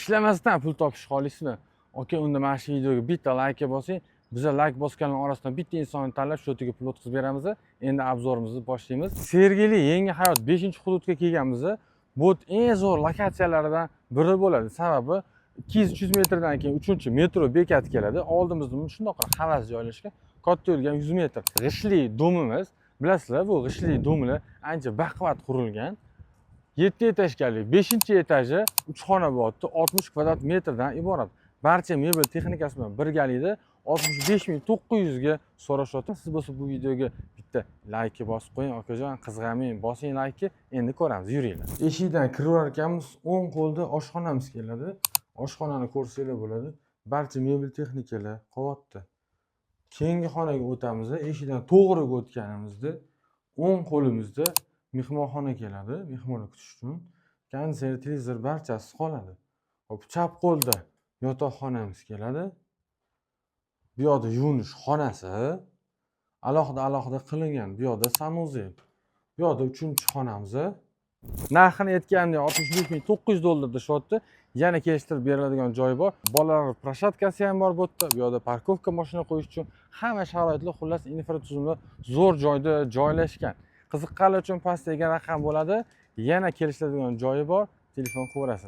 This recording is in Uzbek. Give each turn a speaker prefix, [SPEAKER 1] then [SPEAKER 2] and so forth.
[SPEAKER 1] ishlamasdan pul topish xolismi? Aka, unda mana shu videoga bitta like bosing. Biza like bosganlar orasidan bitta insonni tanlab shu yerga pul o'tkazib beramiz. Endi obzorimizni boshlaymiz. Sergeli yangi hayot 5-hududga kelganmiz. Bu eng zo'r lokatsiyalardan biri bo'ladi. Sababi 200-300 metrdan keyin 3-metro bekat keladi. Oldimizda shundoq havas joylashgan. Katta yo'lga 100 metr. G'ishli domimiz. Bilasizlar, bu g'ishli domlar ancha baquvvat qurilgan. 7 etajli, 5-etaji 3 xona bo'ldi, 60 kvadrat metrdan iborat. Barcha mebel texnikasi bilan birgalikda 65.900 ga so'rashyapti. Siz bo'lsa bu videoga bitta like bosib qo'ying, akajon, qizg'amang, bosing like. Endi ko'ramiz, yuringlar. Eshikdan kirar ekanmiz, o'ng qo'lda oshxonamiz keladi. Oshxonani ko'rsanglar bo'ladi. Barcha mebel texnikalar qavatda. Keyingi xonaga o'tamiz. Eshikdan to'g'riga o'tganimizda o'ng qo'limizda mehmonxona keladi, mehmonni kutish uchun. Konditsioner, televizor barchasi qoladi. Hop, chap qo'lda yotoqxonamiz keladi. Bu yoqda yuvinish xonasi, alohida qilingan. Bu yoqda sanuzel. Bu yoqda 3-xonamiz. Narxini aytganda $65.900 deyapti. Yana kelishtirib beriladigan joyi bor. Bolalar proshatkasi ham bor bu yerda. Bu yoqda parkovka mashina qo'yish uchun hamma sharoitlar, xullas infratuzilma zo'r joyda joylashgan. Qiziqqanlar uchun pastdagi raqam bo'ladi. Yana kelishtiradigan joyi bor. Telefon qilaverasizlar.